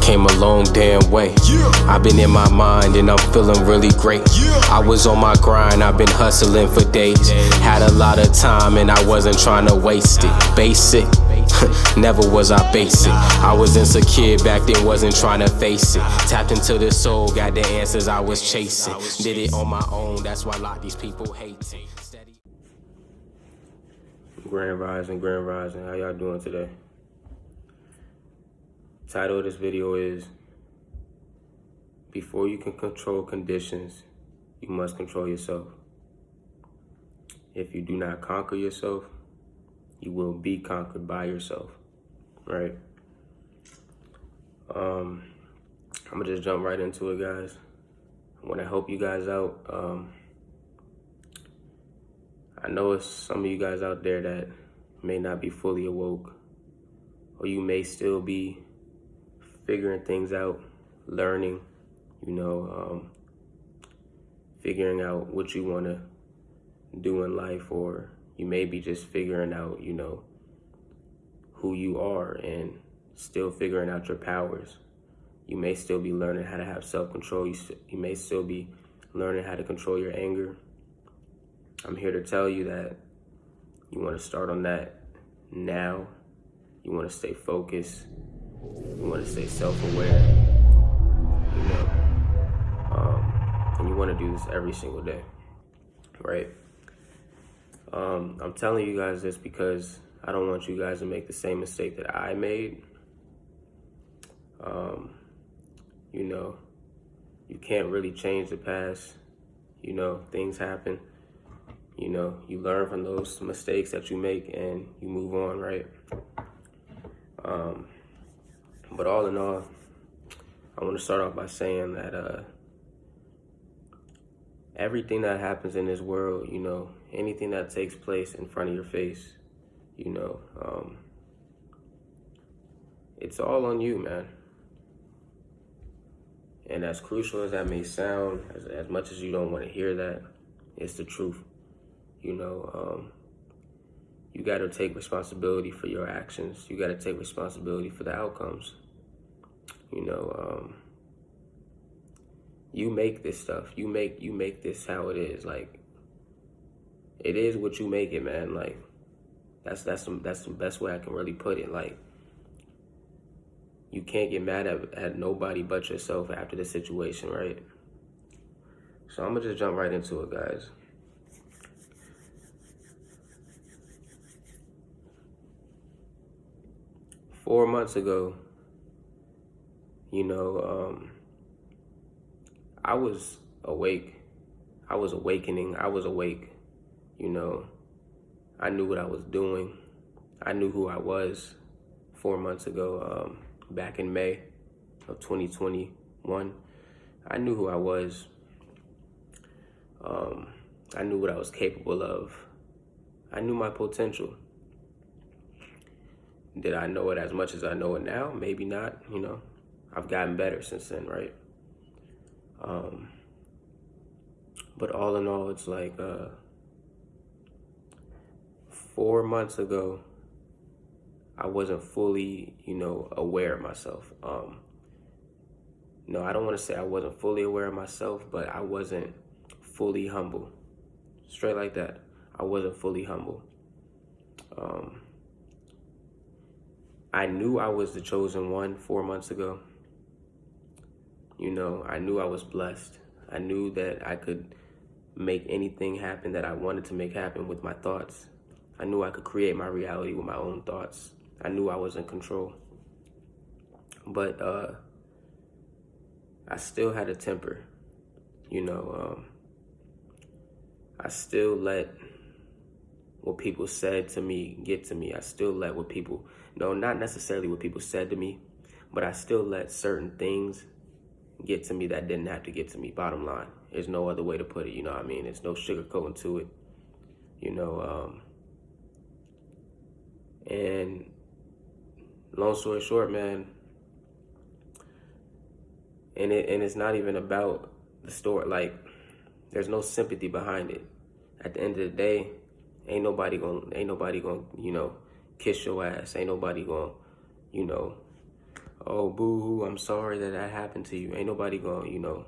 Came a long damn way. I've been in my mind and I'm feeling really great. I was on my grind, I've been hustling for days. Had a lot of time and I wasn't trying to waste it. Basic, never was I basic. I was insecure back then, wasn't trying to face it. Tapped into the soul, got the answers I was chasing. Did it on my own, that's why a lot of these people hate it. Grand Rising, how y'all doing today? Title of this video is, before you can control conditions, you must control yourself. If you do not conquer yourself, you will be conquered by yourself, right? I'm gonna just jump right into it, guys. I wanna help you guys out. I know it's some of you guys out there that may not be fully awoke, or you may still be figuring things out, learning, figuring out what you want to do in life, or you may be just figuring out, who you are and still figuring out your powers. You may still be learning how to have self-control. You may still be learning how to control your anger. I'm here to tell you that you want to start on that now. You want to stay focused. You want to stay self-aware. And you want to do this every single day, right? I'm telling you guys this because I don't want you guys to make the same mistake that I made. You can't really change the past. Things happen. You learn from those mistakes that you make and you move on, right? But all in all, I want to start off by saying that everything that happens in this world, anything that takes place in front of your face, it's all on you, man. And as crucial as that may sound, as much as you don't want to hear that, it's the truth. You got to take responsibility for your actions. You got to take responsibility for the outcomes. You make this stuff. You make this how it is. Like, it is what you make it, man. Like, that's the best way I can really put it. Like, you can't get mad at nobody but yourself after the situation, right? So I'm gonna just jump right into it, guys. Four months ago, I was awake. I was awakening. I was awake. I knew what I was doing. I knew who I was 4 months ago, back in May of 2021. I knew who I was. I knew what I was capable of. I knew my potential. Did I know it as much as I know it now? Maybe not, I've gotten better since then, right? But all in all, it's like 4 months ago, I wasn't fully, aware of myself. No, I don't want to say I wasn't fully aware of myself, but I wasn't fully humble. Straight like that. I wasn't fully humble. I knew I was the chosen one 4 months ago. I knew I was blessed. I knew that I could make anything happen that I wanted to make happen with my thoughts. I knew I could create my reality with my own thoughts. I knew I was in control. But I still had a temper. I still let what people said to me get to me. I still let what people, not necessarily what people said to me, but I still let certain things get to me that didn't have to get to me. Bottom line, there's no other way to put it. There's no sugarcoating to it. And long story short, man, and it's not even about the story. Like, there's no sympathy behind it. At the end of the day, ain't nobody gonna kiss your ass. Ain't nobody gonna oh, boo-hoo, I'm sorry that that happened to you. Ain't nobody gonna,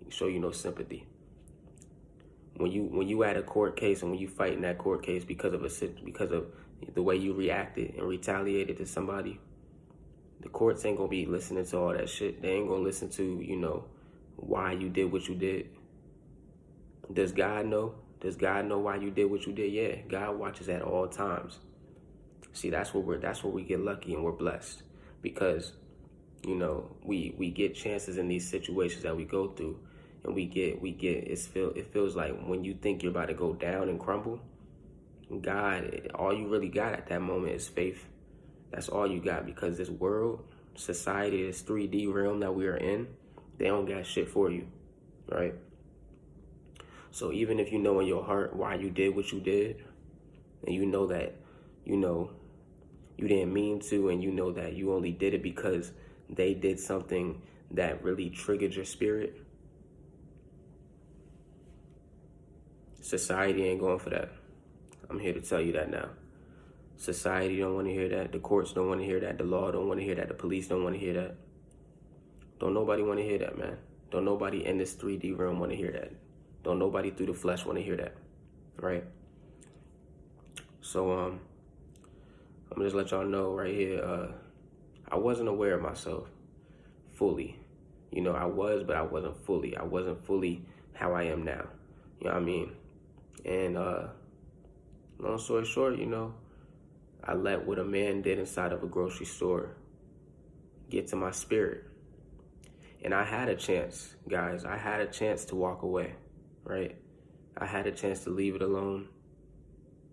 show you no sympathy. When you at a court case and when you fight in that court case because of the way you reacted and retaliated to somebody, the courts ain't gonna be listening to all that shit. They ain't gonna listen to, why you did what you did. Does God know? Does God know why you did what you did? Yeah, God watches at all times. See, that's where we get lucky and we're blessed, because we get chances in these situations that we go through, and it feels like when you think you're about to go down and crumble, God, all you really got at that moment is faith. That's all you got, because this world, society, this 3D realm that we are in, they don't got shit for you, right? So even if you know in your heart why you did what you did, and you know that, you didn't mean to, and you know that you only did it because they did something that really triggered your spirit, society ain't going for that. I'm here to tell you that now. Society don't want to hear that. The courts don't want to hear that. The law don't want to hear that. The police don't want to hear that. Don't nobody want to hear that, man. Don't nobody in this 3D realm want to hear that. Don't nobody through the flesh want to hear that, right? So I'm gonna just let y'all know right here. I wasn't aware of myself fully. I was, but I wasn't fully. I wasn't fully how I am now. You know what I mean? And long story short, I let what a man did inside of a grocery store get to my spirit. And I had a chance, guys. I had a chance to walk away, right? I had a chance to leave it alone.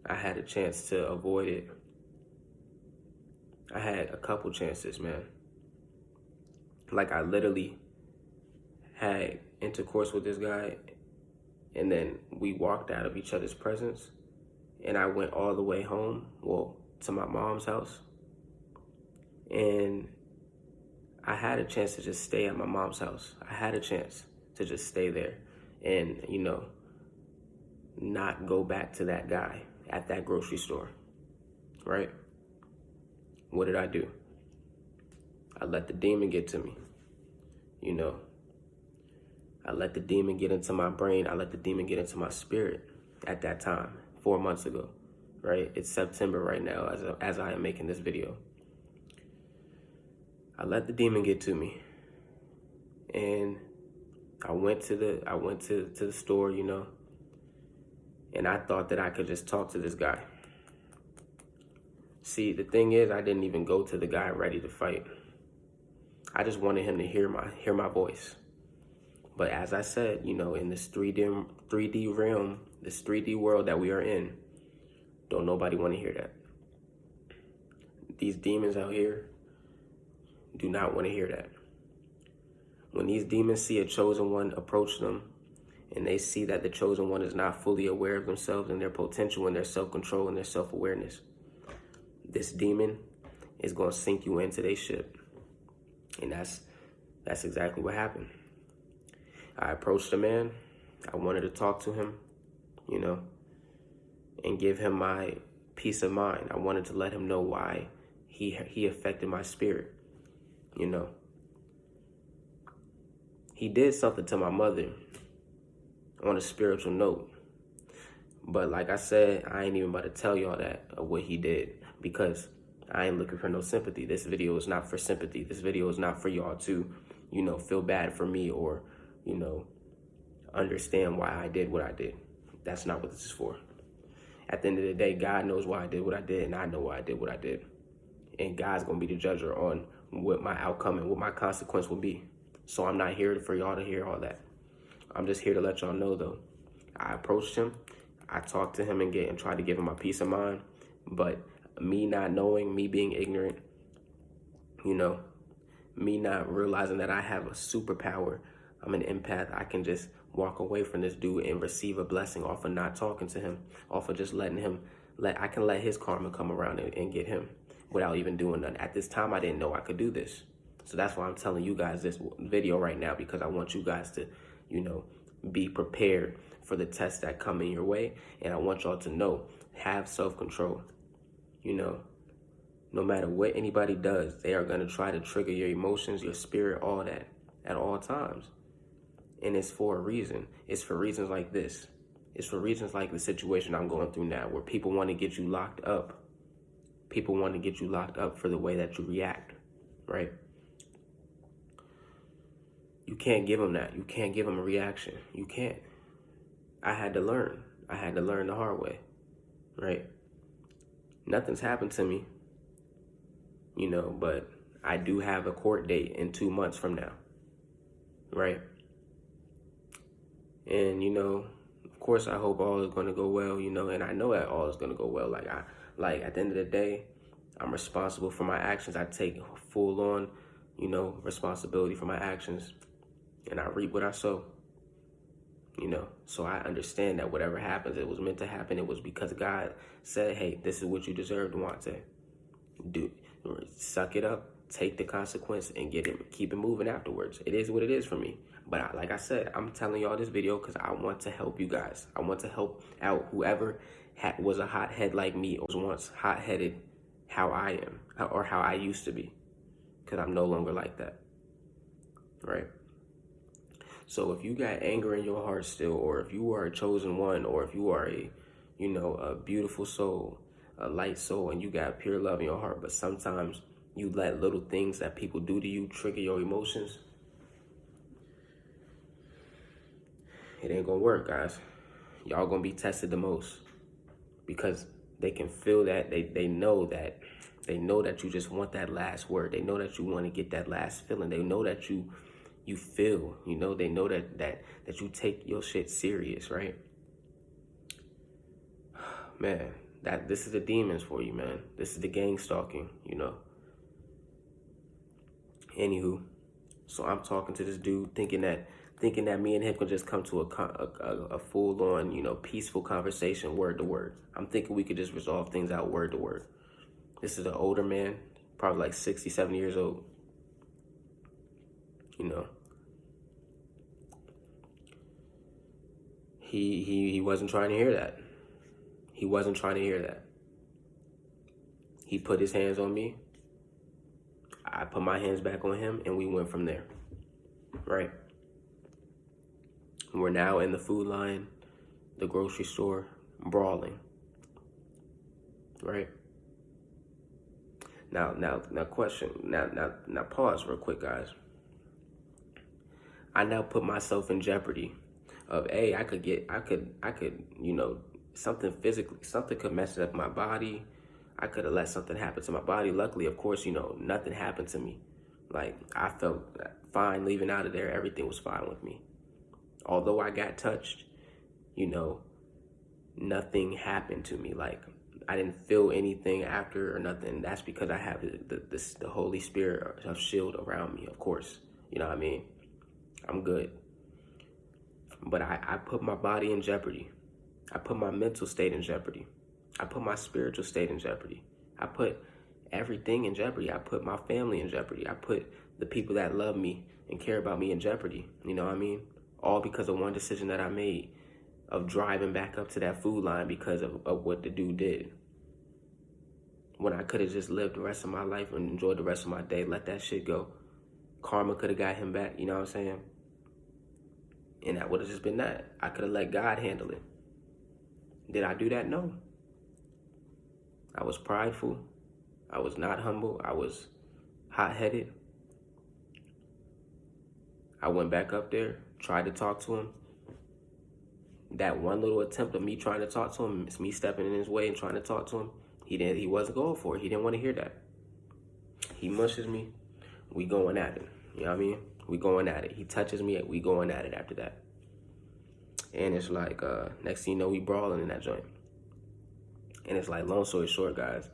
I had a chance to avoid it. I had a couple chances, man. Like, I literally had intercourse with this guy, and then we walked out of each other's presence, and I went all the way home, to my mom's house, and I had a chance to just stay at my mom's house. I had a chance to just stay there and, not go back to that guy at that grocery store, right? What did I do? I let the demon get to me, I let the demon get into my brain. I let the demon get into my spirit at that time, 4 months ago, right? It's September right now as I am making this video. I let the demon get to me, and I went to the store, and I thought that I could just talk to this guy. See, the thing is, I didn't even go to the guy ready to fight. I just wanted him to hear my voice. But as I said, in this 3D realm, this 3D world that we are in, don't nobody want to hear that. These demons out here do not want to hear that. When these demons see a chosen one approach them, and they see that the chosen one is not fully aware of themselves and their potential and their self-control and their self-awareness, this demon is going to sink you into their ship. And that's exactly what happened. I approached the man. I wanted to talk to him, and give him my peace of mind. I wanted to let him know why he affected my spirit, He did something to my mother on a spiritual note. But like I said, I ain't even about to tell y'all that of what he did, because I ain't looking for no sympathy. This video is not for sympathy. This video is not for y'all to, feel bad for me or, understand why I did what I did. That's not what this is for. At the end of the day, God knows why I did what I did, and I know why I did what I did. And God's going to be the judger on what my outcome and what my consequence will be. So I'm not here for y'all to hear all that. I'm just here to let y'all know, though. I approached him. I talked to him and tried to give him my peace of mind. But me not knowing, me being ignorant, me not realizing that I have a superpower. I'm an empath. I can just walk away from this dude and receive a blessing off of not talking to him, off of just letting him, I can let his karma come around and get him without even doing nothing. At this time, I didn't know I could do this. So that's why I'm telling you guys this video right now, because I want you guys to, be prepared for the tests that come in your way. And I want y'all to know, have self-control, No matter what anybody does, they are going to try to trigger your emotions, your spirit, all that at all times. And it's for a reason. It's for reasons like this. It's for reasons like the situation I'm going through now, where people want to get you locked up. People want to get you locked up for the way that you react, right? You can't give them that. You can't give them a reaction. You can't. I had to learn. I had to learn the hard way, right? Nothing's happened to me, but I do have a court date in 2 months from now, right? And, of course, I hope all is going to go well, and I know that all is going to go well. Like at the end of the day, I'm responsible for my actions. I take full on, responsibility for my actions, and I reap what I sow, So I understand that whatever happens, it was meant to happen. It was because God said, hey, this is what you deserve, Devontae. Suck it up, take the consequence, and keep it moving afterwards. It is what it is for me. But like I said, I'm telling y'all this video because I want to help you guys. I want to help out whoever was a hothead like me, or was once hot-headed how I am, or how I used to be, because I'm no longer like that, right? So if you got anger in your heart still, or if you are a chosen one, or if you are a beautiful soul, a light soul, and you got pure love in your heart, but sometimes you let little things that people do to you trigger your emotions, it ain't gonna work, guys. Y'all gonna be tested the most, because they can feel that, they know that you just want that last word. They know that you want to get that last feeling. They know that you feel, they know that you take your shit serious, right? Man, this is the demons for you, man. This is the gang stalking, Anywho, so I'm talking to this dude thinking that me and him can just come to a full-on, peaceful conversation, word to word. I'm thinking we could just resolve things out word to word. This is an older man, probably like 60, 70 years old. He wasn't trying to hear that. He wasn't trying to hear that. He put his hands on me. I put my hands back on him, and we went from there, right? We're now in the food line, the grocery store, brawling, right? Now, question. Now, pause real quick, guys. I now put myself in jeopardy of, I could, something physically, something could mess up my body. I could have let something happen to my body. Luckily, of course, nothing happened to me. Like, I felt fine leaving out of there. Everything was fine with me. Although I got touched, nothing happened to me. Like, I didn't feel anything after or nothing. That's because I have the Holy Spirit of shield around me, of course. You know what I mean? I'm good. But I put my body in jeopardy. I put my mental state in jeopardy. I put my spiritual state in jeopardy. I put everything in jeopardy. I put my family in jeopardy. I put the people that love me and care about me in jeopardy. You know what I mean? All because of one decision that I made of driving back up to that food line because of what the dude did. When I could have just lived the rest of my life and enjoyed the rest of my day, let that shit go. Karma could have got him back, you know what I'm saying? And that would have just been that. I could have let God handle it. Did I do that? No. I was prideful. I was not humble. I was hot-headed. I went back up there, tried to talk to him. That one little attempt of me trying to talk to him, it's me stepping in his way and trying to talk to him. He wasn't going for it. He didn't want to hear that. He mushes me. We going at it. You know what I mean? We going at it. He touches me. We going at it after that. And it's like, next thing you know, we brawling in that joint. And it's like, long story short, guys,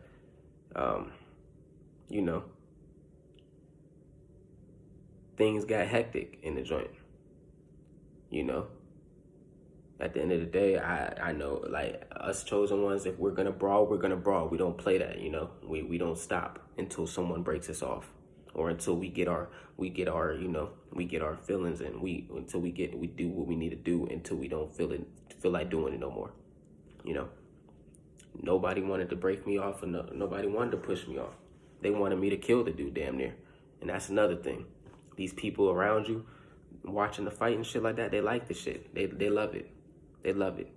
things got hectic in the joint. At the end of the day, I know, like, us chosen ones, if we're gonna brawl, we're gonna brawl. We don't play that, We don't stop until someone breaks us off, or until we get our feelings, and we do what we need to do until we don't feel like doing it no more. Nobody wanted to break me off, and nobody wanted to push me off. They wanted me to kill the dude damn near. And that's another thing. These people around you watching the fight and shit like that, they like the shit. They love it. They love it.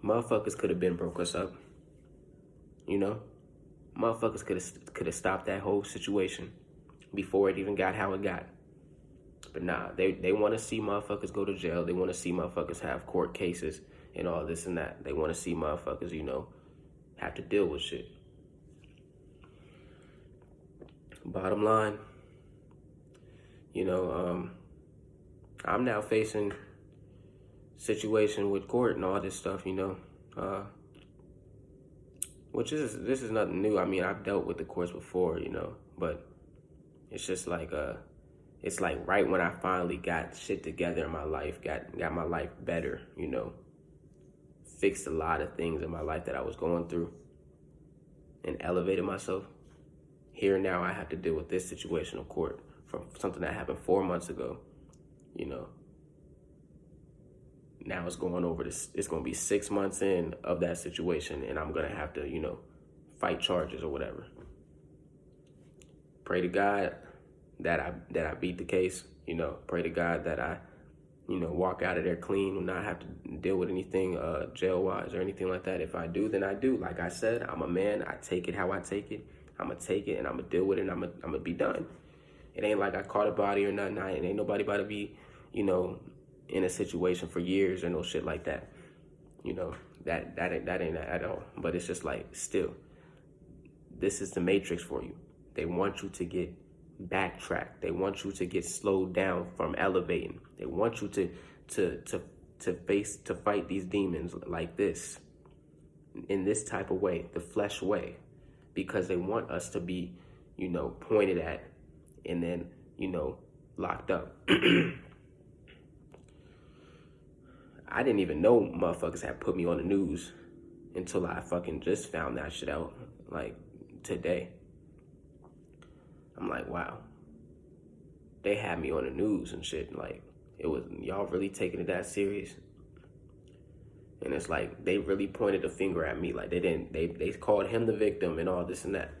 Motherfuckers could have been broke us up. You know? Motherfuckers could have stopped that whole situation before it even got how it got. But nah, they want to see motherfuckers go to jail. They want to see motherfuckers have court cases and all this and that. They want to see motherfuckers, you know, have to deal with shit. Bottom line, you know, I'm now facing situation with court and all this stuff, you know, this is nothing new. I mean, I've dealt with the courts before, you know, but it's just like, it's like right when I finally got shit together in my life, got my life better, you know, fixed a lot of things in my life that I was going through and elevated myself. Here now I have to deal with this situation of court from something that happened 4 months ago, you know. Now it's going over this, it's going to be 6 months in of that situation, and I'm going to have to, you know, fight charges or whatever. Pray to God that I beat the case, you know. Pray to God that I, you know, walk out of there clean and not have to deal with anything jail-wise or anything like that. If I do, then I do. Like I said, I'm a man. I take it how I take it. I'm going to take it and I'm going to deal with it and I'm going to be done. It ain't like I caught a body or nothing. It ain't nobody about to be, you know, in a situation for years or no shit like that. You know, that ain't at all. But it's just like, still, this is the matrix for you. They want you to get backtracked. They want you to get slowed down from elevating. They want you to fight these demons like this, in this type of way, the flesh way, because they want us to be, you know, pointed at and then, you know, locked up. I didn't even know motherfuckers had put me on the news until I fucking just found that shit out, like, today. I'm like, wow. They had me on the news and shit. Like, it was, y'all really taking it that serious? And it's like, they really pointed the finger at me. Like, they called him the victim and all this and that.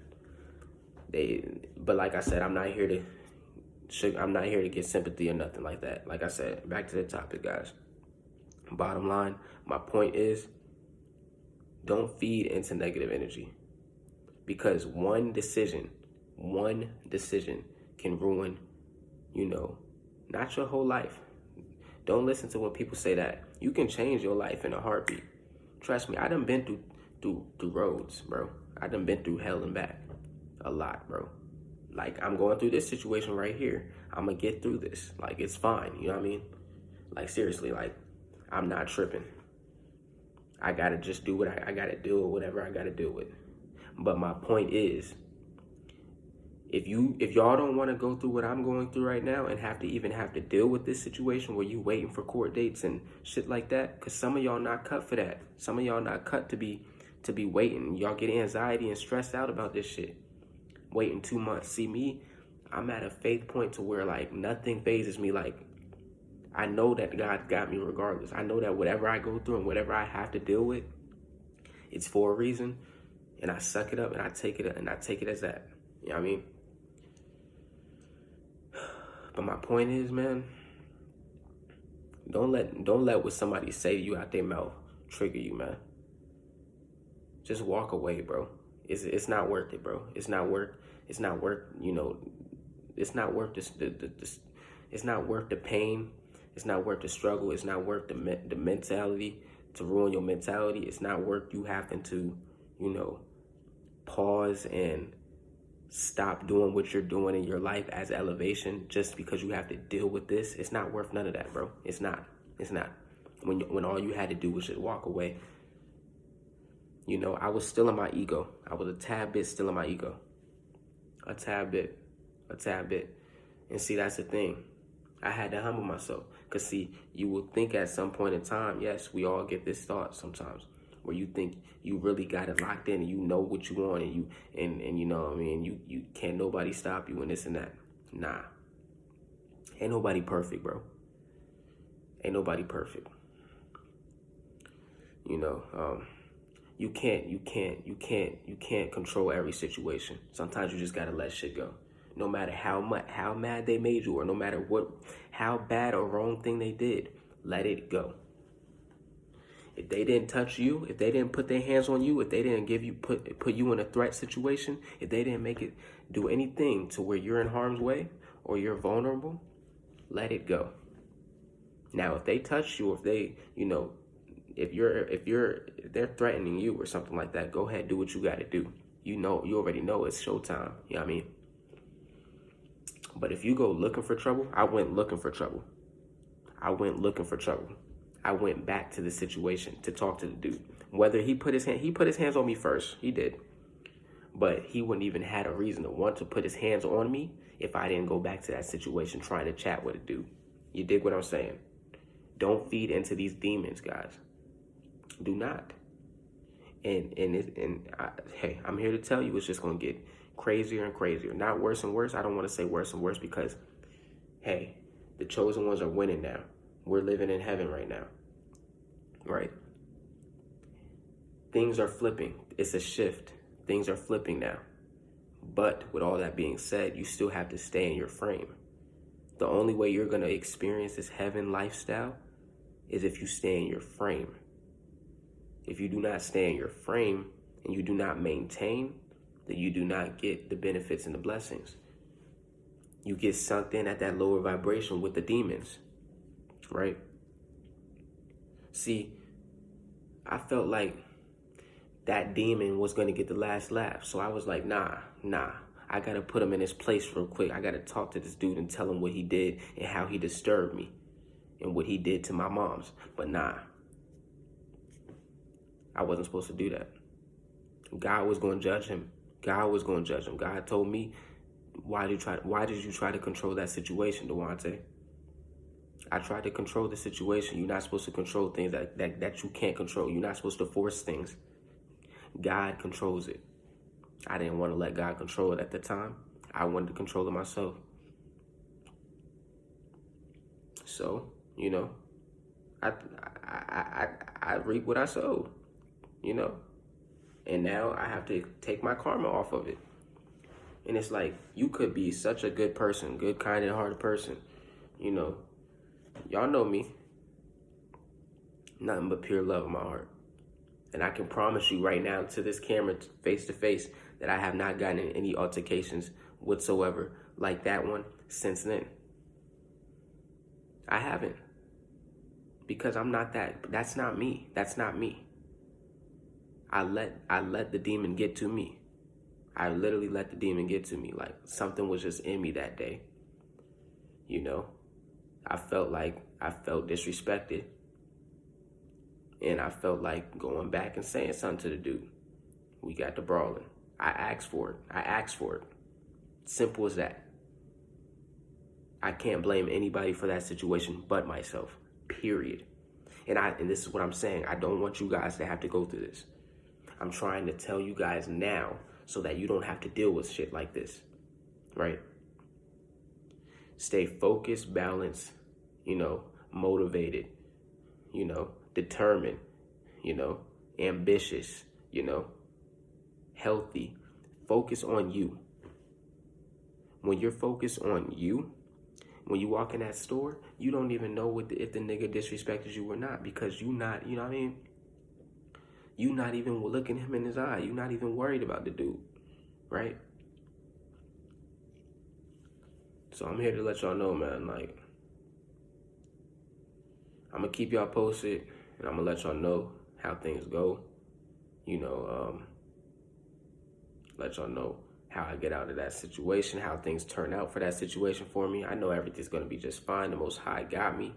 But like I said, I'm not here to get sympathy or nothing like that. Like I said, back to the topic, guys. Bottom line, my point is, don't feed into negative energy. Because one decision can ruin, you know, not your whole life. Don't listen to when people say that. You can change your life in a heartbeat. Trust me, I done been through roads, bro. I done been through hell and back. A lot, bro. Like, I'm going through this situation right here. I'm gonna get through this. Like, it's fine, you know what I mean? Like, seriously, like, I'm not tripping. I gotta just do what I gotta do or whatever I gotta deal with. But my point is, if y'all don't want to go through what I'm going through right now and have to deal with this situation where you waiting for court dates and shit like that, because some of y'all not cut for that. Some of y'all not cut to be waiting. Y'all get anxiety and stressed out about this shit. Waiting 2 months. See me, I'm at a faith point to where, like, nothing phases me. Like, I know that God got me regardless. I know that whatever I go through and whatever I have to deal with, it's for a reason. And I suck it up and I take it as that. You know what I mean? But my point is, man, don't let what somebody say to you out their mouth trigger you, man. Just walk away, bro. It's not worth it, bro. It's not worth, you know, it's not worth this, it's not worth the pain. It's not worth the struggle. It's not worth the mentality, to ruin your mentality. It's not worth you having to, you know, pause and stop doing what you're doing in your life as elevation just because you have to deal with this. It's not worth none of that, bro. It's not. When all you had to do was just walk away. You know, I was still in my ego. I was a tad bit still in my ego. A tad bit. And see, that's the thing. I had to humble myself. Because, see, you will think at some point in time, yes, we all get this thought sometimes, where you think you really got it locked in and you know what you want and you know what I mean, you can't nobody stop you and this and that. Nah. Ain't nobody perfect, bro. Ain't nobody perfect. You know, You can't control every situation. Sometimes you just gotta let shit go. No matter how mad they made you, or no matter how bad or wrong thing they did, let it go. If they didn't touch you, if they didn't put their hands on you, if they didn't put you in a threat situation, if they didn't make it do anything to where you're in harm's way or you're vulnerable, let it go. Now, if they touch you, if they, if they're threatening you or something like that, go ahead, do what you got to do. You already know it's showtime. You know what I mean? But if you go looking for trouble, I went looking for trouble. I went back to the situation to talk to the dude. Whether he put his hands on me first, he did. But he wouldn't even had a reason to want to put his hands on me if I didn't go back to that situation trying to chat with a dude. You dig what I'm saying? Don't feed into these demons, guys. Do not. Hey, I'm here to tell you it's just going to get crazier and crazier. Not worse and worse. I don't want to say worse and worse because, hey, the chosen ones are winning now. We're living in heaven right now. Right? Things are flipping. It's a shift. Things are flipping now. But with all that being said, you still have to stay in your frame. The only way you're going to experience this heaven lifestyle is if you stay in your frame. If you do not stay in your frame and you do not maintain, then you do not get the benefits and the blessings. You get sunk in at that lower vibration with the demons, right? See, I felt like that demon was going to get the last laugh. So I was like, nah. I got to put him in his place real quick. I got to talk to this dude and tell him what he did and how he disturbed me and what he did to my moms. But nah, I wasn't supposed to do that. God was going to judge him. God told me, why did you try to control that situation, Devontae? I tried to control the situation. You're not supposed to control things that you can't control. You're not supposed to force things. God controls it. I didn't want to let God control it at the time. I wanted to control it myself. So, I reap what I sowed, and now I have to take my karma off of it. And it's like, you could be such a good person, good, kind, and hearted person. Y'all know me. Nothing but pure love in my heart. And I can promise you right now to this camera, face to face, that I have not gotten in any altercations whatsoever like that one since then. I haven't. Because I'm not that. That's not me. I let the demon get to me. I literally let the demon get to me. Like, something was just in me that day. I felt disrespected. And I felt like going back and saying something to the dude. We got to brawling. I asked for it. Simple as that. I can't blame anybody for that situation but myself. Period. And this is what I'm saying. I don't want you guys to have to go through this. I'm trying to tell you guys now so that you don't have to deal with shit like this. Right? Stay focused, balanced, motivated, determined, ambitious, healthy. Focus on you. When you're focused on you, when you walk in that store, you don't even know if the nigga disrespected you or not, because you not, you not even looking him in his eye. You're not even worried about the dude, right? So I'm here to let y'all know, man, like, I'm going to keep y'all posted, and I'm going to let y'all know how things go. Let y'all know how I get out of that situation, how things turn out for that situation for me. I know everything's going to be just fine. The Most High got me.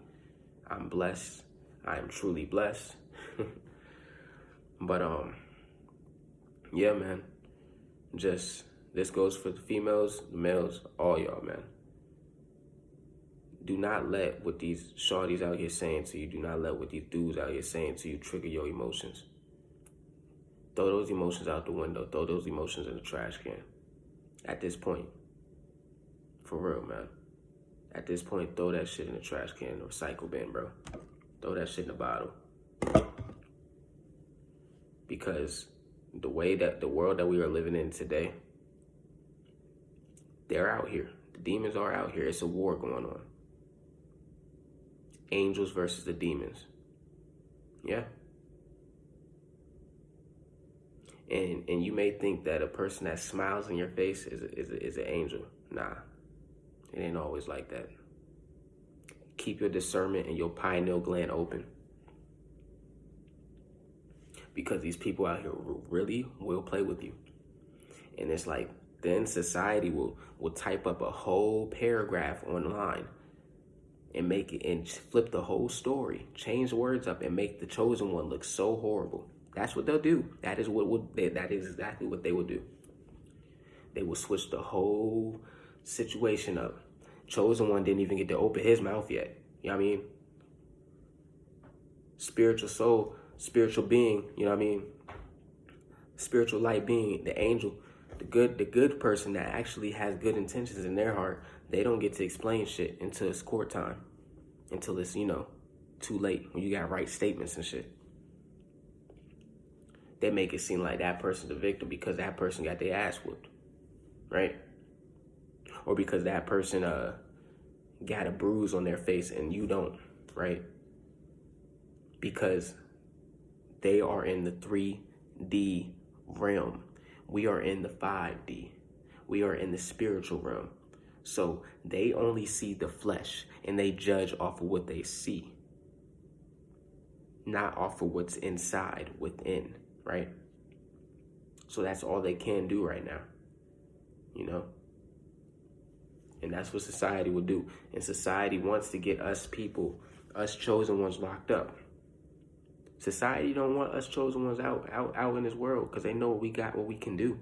I'm blessed. I am truly blessed. But, yeah, man, this goes for the females, the males, all y'all, man. Do not let what these shorties out here saying to you, do not let what these dudes out here saying to you trigger your emotions. Throw those emotions out the window. Throw those emotions in the trash can. At this point. For real, man. At this point, throw that shit in the trash can or recycle bin, bro. Throw that shit in the bottle. because the world that we are living in today, they're out here. The demons are out here. It's a war going on. Angels versus the demons. Yeah. And you may think that a person that smiles in your face is an angel. Nah, it ain't always like that. Keep your discernment and your pineal gland open, because these people out here really will play with you. And it's like, then society will type up a whole paragraph online and make it and flip the whole story, change the words up, and make the chosen one look so horrible. That's what they'll do. That is exactly what they will do. They will switch the whole situation up. Chosen one didn't even get to open his mouth yet. You know what I mean? Spiritual soul, spiritual being, you know what I mean? Spiritual light being, the angel, the good person that actually has good intentions in their heart, they don't get to explain shit until it's court time. Until it's, too late, when you got right statements and shit. They make it seem like that person's the victim because that person got their ass whooped, right? Or because that person got a bruise on their face and you don't, right? Because they are in the 3D realm. We are in the 5D. We are in the spiritual realm. So they only see the flesh and they judge off of what they see, not off of what's inside, within, right? So that's all they can do right now, And that's what society will do. And society wants to get us people, us chosen ones, locked up. Society don't want us chosen ones out in this world because they know we got what we can do.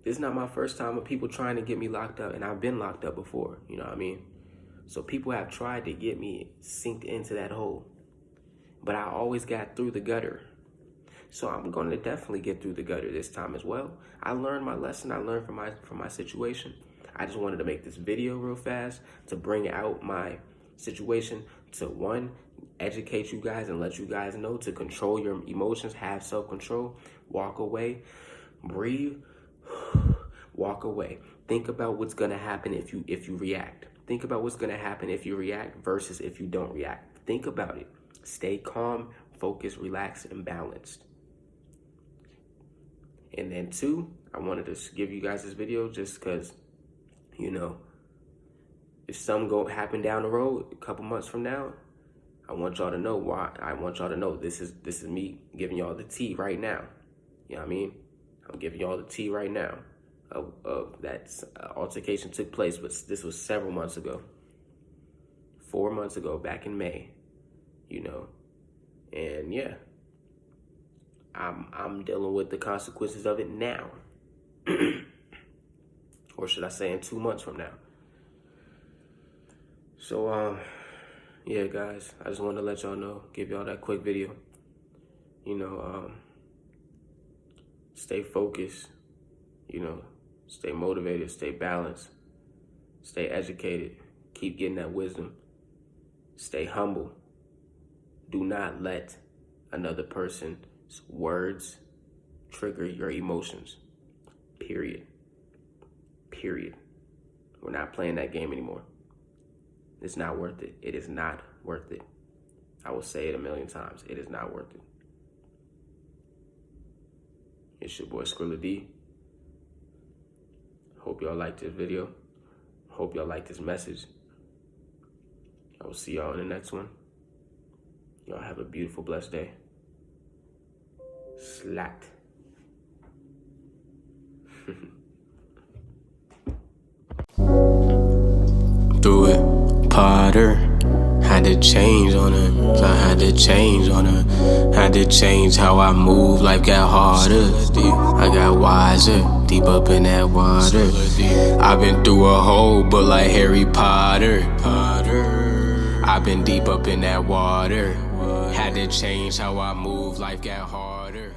This is not my first time of people trying to get me locked up, and I've been locked up before, you know what I mean? So people have tried to get me sinked into that hole, but I always got through the gutter. So I'm going to definitely get through the gutter this time as well. I learned my lesson. I learned from my situation. I just wanted to make this video real fast to bring out my situation, to one, educate you guys and let you guys know to control your emotions, have self-control, walk away, breathe, walk away. Think about what's going to happen if you react. Think about what's going to happen if you react versus if you don't react. Think about it. Stay calm, focused, relaxed, and balanced. And then two, I wanted to give you guys this video just because, if something happen down the road a couple months from now, I want y'all to know why. I want y'all to know this is me giving y'all the tea right now. You know what I mean? I'm giving y'all the tea right now of that altercation took place, but this was several months ago. 4 months ago, back in May, and yeah, I'm dealing with the consequences of it now. Or should I say in 2 months from now. So, yeah, guys, I just wanted to let y'all know, give y'all that quick video. Stay focused, stay motivated, stay balanced, stay educated, keep getting that wisdom, stay humble. Do not let another person's words trigger your emotions. Period. We're not playing that game anymore. It's not worth it. It is not worth it. I will say it a million times. It is not worth it. It's your boy Skrilla D. Hope y'all like this video. Hope y'all like this message. I will see y'all in the next one. Y'all have a beautiful, blessed day. Slat. Threw it, Potter. Had to change on her. I had to change on her. Had to change how I move. Life got harder. I got wiser. Deep up in that water. I've been through a hole, but like Harry Potter. I've been deep up in that water. Had to change how I move. Life got harder.